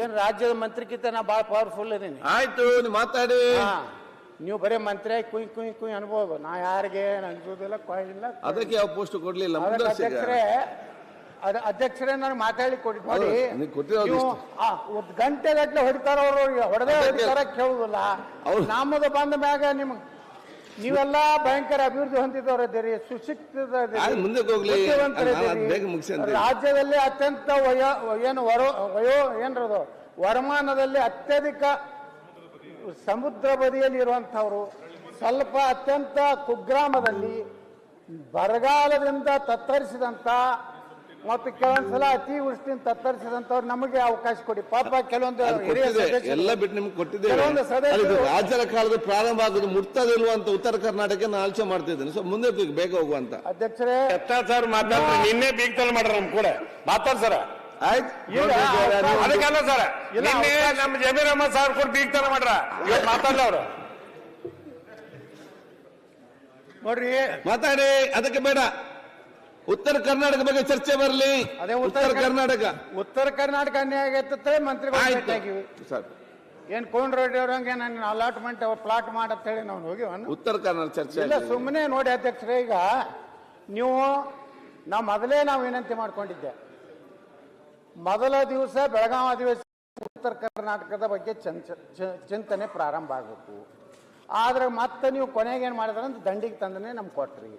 ಏನ್ ರಾಜ್ಯದ ಮಂತ್ರಿಗಿಂತ ನಾ ಭಾಳ ಪವರ್ಫುಲ್ ಇದೀನಿ. ಆಯ್ತು, ನೀವು ಮಾತಾಡಿ. ನೀವು ಬರೀ ಮಂತ್ರಿ ಕುಯ್ ಕುಯ್ ಕುಯ್ ಅನ್ಬೋದು. ನಾ ಯಾರಿಗೆ ಅನ್ಸೋದಿಲ್ಲ, ಕೊಯ್ಲಿಲ್ಲ. ಅದಕ್ಕೆ ಯಾವ ಪೋಸ್ಟ್ ಕೊಡ್ಲಿಲ್ಲ. ಅಧ್ಯಕ್ಷರೇ ನನಗೆ ಮಾತಾಡಿ ಕೊಡಿ. ನೋಡಿ, ಕೊಟ್ಟಿರೋದು ಗಂಟೆಗಟ್ಟಲೆ ಹೊಡಿತಾರ ಅವರು, ಹೊಡೆದೇ ಹೊಡಿತಾರ ಕೇಳುದಿಲ್ಲ. ನಮ್ಮದು ಬಂದ ಮ್ಯಾಗ ನೀವೆಲ್ಲ ಭಯಂಕರ ಅಭಿವೃದ್ಧಿ ಹೊಂದಿದವರಿದ್ದೀರಿ, ರಾಜ್ಯದಲ್ಲಿ ಅತ್ಯಂತ ಏನದು ವರಮಾನದಲ್ಲಿ ಅತ್ಯಧಿಕ ಸಮುದ್ರ ಬದಿಯಲ್ಲಿ ಇರುವಂತವ್ರು, ಸ್ವಲ್ಪ ಅತ್ಯಂತ ಕುಗ್ರಾಮದಲ್ಲಿ ಬರಗಾಲದಿಂದ ತತ್ತರಿಸಿದಂತ ಮತ್ತು ಕೆಲವೊಂದ್ಸಲ ಅತಿವೃಷ್ಟಿಯಿಂದ ತತ್ತರಿಸಿದಂತವ್ರು ನಮಗೆ ಅವಕಾಶ ಕೊಡಿ. ಪಾಪ ಕೆಲವೊಂದು ಎಲ್ಲ ಬಿಟ್ಟು ನಿಮ್ಗೆ ಕೊಟ್ಟಿದ್ದೇವೆ. ರಾಜ್ಯದ ಕಾಲದ ಪ್ರಾರಂಭ ಆಗೋದು ಮುಟ್ತದಿಲ್ವ ಅಂತ ಉತ್ತರ ಕರ್ನಾಟಕ ನಾನು ಆಲೋಚನೆ ಮಾಡ್ತಿದ್ದೇನೆ. ಸೊ ಮುಂದೆ ಬೇಗ ಹೋಗುವಂತ. ಅಧ್ಯಕ್ಷರೇ, ಸರ್ ಮಾತಾಡ್ತಾರೆ, ನಿನ್ನೆ ಬೀಗ್ತಲ್ ಮಾಡ್ರ ನಮ್ ಕೂಡ ಮಾತಾಡ್ ಸರ್. ಆಯ್ತು, ಅದಕ್ಕಲ್ಲ ಸರ್, ನಿನ್ನೆ ನಮ್ಮ ಜಮೀರ್ ಅಹಮದ್ ಸಾರ್ ಕೂಡ ಬೀಗ್ತಲ್ ಮಾಡ್ರ, ಇವತ್ತು ಮಾತಾಡ್ಲ ಅವ್ರು. ನೋಡ್ರಿ, ಮಾತಾಡಿ, ಅದಕ್ಕೆ ಬೇಡ. ಉತ್ತರ ಕರ್ನಾಟಕ ಬಗ್ಗೆ ಚರ್ಚೆ ಬರಲಿ. ಅದೇ ಉತ್ತರ ಕರ್ನಾಟಕ ಅನ್ಯಾಯ ಆಗತ್ತೆ. ಮಂತ್ರಿಗಳು ಸರ್ ಏನ್ ಕೋನ್ ರೆಡ್ಡಿ ಅವ್ರಂಗೆ ನಾನು ಅಲಾಟ್ಮೆಂಟ್ ಪ್ಲಾಟ್ ಮಾಡಂತ ಹೇಳಿ ನಾವು ಹೋಗಿವ. ಉತ್ತರ ಕರ್ನಾಟಕ ಚರ್ಚೆ ಇಲ್ಲ, ಸುಮ್ಮನೆ ನೋಡಿ ಅಧ್ಯಕ್ಷರೇ, ಈಗ ನಾವು ಮೊದಲೇ ವಿನಂತಿ ಮಾಡ್ಕೊಂಡಿದ್ದೆ. ಮೊದಲ ದಿವಸ ಬೆಳಗಾವಿ ಅಧಿವೇಶನ ಉತ್ತರ ಕರ್ನಾಟಕದ ಬಗ್ಗೆ ಚಿಂತನೆ ಪ್ರಾರಂಭ ಆಗಬೇಕು. ಆದ್ರೆ ಮತ್ತೆ ನೀವು ಕೊನೆಗೆ ಏನ್ ಮಾಡಿದ್ರ ಅಂತ ದಂಡಿಗೆ ತಂದನೆ ನಮ್ಗೆ ಕೊಟ್ರಿ.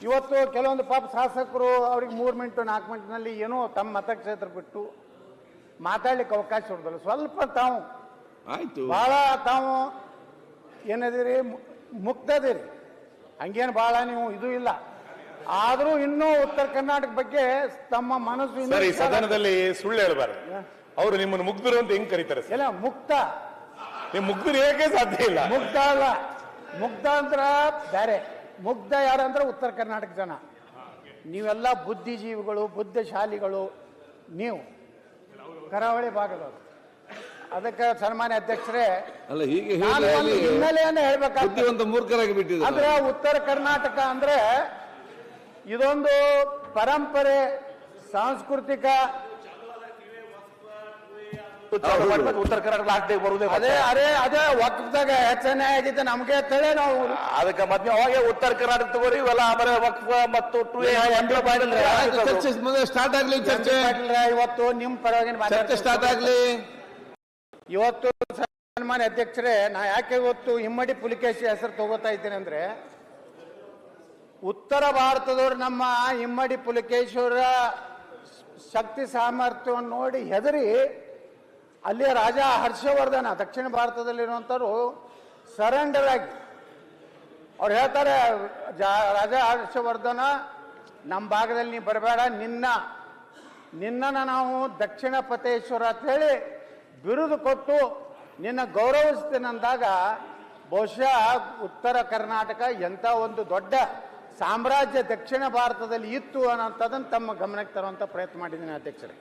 ಇವತ್ತು ಕೆಲವೊಂದು ಪಾಪ ಶಾಸಕರು ಅವ್ರಿಗೆ 3 ಮಿನಿಟ್ 4 ಮಿನಿಟ್ನಲ್ಲಿ ಏನೋ ತಮ್ಮ ಮತಕ್ಷೇತ್ರ ಬಿಟ್ಟು ಮಾತಾಡ್ಲಿಕ್ಕೆ ಅವಕಾಶ ಕೊಡೋದಿಲ್ಲ. ಸ್ವಲ್ಪ ತಾವು ಬಹಳ ಏನದಿರಿ, ಮುಕ್ತದಿರಿ, ಹಂಗೇನು ಬಹಳ ನೀವು ಇದು ಇಲ್ಲ. ಆದ್ರೂ ಇನ್ನೂ ಉತ್ತರ ಕರ್ನಾಟಕ ಬಗ್ಗೆ ತಮ್ಮ ಮನಸ್ಸು ಸದನದಲ್ಲಿ ಸುಳ್ಳು ಹೇಳಬಾರ್ದು. ಅವರು ನಿಮ್ಮನ್ನು ಮುಗ್ಧರು ಅಂತ ಹೆಂಗ್ ಕರೀತಾರೆ? ಇಲ್ಲ, ಮುಕ್ತ. ನೀವು ಮುಗ್ಧರು ಹೇಗೆ ಸಾಧ್ಯ ಇಲ್ಲ. ಮುಗ್ಧ ಅಲ್ಲ, ಮುಗ್ಧ ಅಂದ್ರ ಬೇರೆ. ಮುಗ್ಧ ಯಾರಂದ್ರೆ ಉತ್ತರ ಕರ್ನಾಟಕ ಜನ. ನೀವೆಲ್ಲ ಬುದ್ಧಿಜೀವಿಗಳು, ಬುದ್ಧಿಶಾಲಿಗಳು, ನೀವು ಕರಾವಳಿ ಭಾಗದವರು. ಅದಕ್ಕೆ ಸನ್ಮಾನ್ಯ ಅಧ್ಯಕ್ಷರೇ, ಹಿನ್ನೆಲೆಯನ್ನು ಹೇಳ್ಬೇಕಾಗ್ತದೆ. ಅಂದ್ರೆ ಉತ್ತರ ಕರ್ನಾಟಕ ಅಂದ್ರೆ ಇದೊಂದು ಪರಂಪರೆ, ಸಾಂಸ್ಕೃತಿಕ ಉತ್ತರ ಕರ್ನಾಟಕ ಬರುವುದೇ ಅದೇ ವಕ್ಫ್ದಾಗ ಹೆಚ್ಚನೆ ಆಗಿದ್ದೆ ನಮ್ಗೆ ಅಂತೇಳಿ ನಾವು ಅದಕ್ಕೆ ಮತ್ತೆ ಅವಾಗ ಉತ್ತರ ಕರ್ನಾಟಕ ತಗೋರಿ ಇವೆಲ್ಲ. ಆಮೇಲೆ ವಕ್ಫ್ ಮತ್ತು ಸ್ಟಾರ್ಟ್ ಆಗ್ಲಿ ಚರ್ಚೆ. ಇವತ್ತು ನಿಮ್ ಪರವಾಗಿ ಸ್ಟಾರ್ಟ್ ಆಗ್ಲಿ. ಇವತ್ತು ಸನ್ಮಾನ್ಯ ಅಧ್ಯಕ್ಷರೇ, ನಾ ಯಾಕೆ ಇವತ್ತು ಇಮ್ಮಡಿ ಪುಲಿಕೇಶಿ ಹೆಸರು ತಗೋತಾ ಇದ್ದೇನೆ ಅಂದ್ರೆ, ಉತ್ತರ ಭಾರತದವರು ನಮ್ಮ ಇಮ್ಮಡಿ ಪುಲಿಕೇಶ್ವರ ಶಕ್ತಿ ಸಾಮರ್ಥ್ಯವನ್ನು ನೋಡಿ ಹೆದರಿ ಅಲ್ಲಿಯ ರಾಜ ಹರ್ಷವರ್ಧನ, ದಕ್ಷಿಣ ಭಾರತದಲ್ಲಿರುವಂಥವ್ರು ಸರೆಂಡರ್ ಆಗಿ ಅವ್ರು ಹೇಳ್ತಾರೆ, ರಾಜ ಹರ್ಷವರ್ಧನ ನಮ್ಮ ಭಾಗದಲ್ಲಿ ನೀ ಬರಬೇಡ, ನಿನ್ನನ್ನು ನಾವು ದಕ್ಷಿಣ ಪತೇಶ್ವರ ಅಂತ ಹೇಳಿ ಬಿರುದು ಕೊಟ್ಟು ನಿನ್ನ ಗೌರವಿಸ್ತೇನೆಂದಾಗ ಬಹುಶಃ ಉತ್ತರ ಕರ್ನಾಟಕ ಎಂಥ ಒಂದು ದೊಡ್ಡ ಸಾಮ್ರಾಜ್ಯ ದಕ್ಷಿಣ ಭಾರತದಲ್ಲಿ ಇತ್ತು ಅನ್ನೋಂಥದ್ದನ್ನು ತಮ್ಮ ಗಮನಕ್ಕೆ ತರುವಂಥ ಪ್ರಯತ್ನ ಮಾಡಿದ್ದೀನಿ ಅಧ್ಯಕ್ಷರೇ.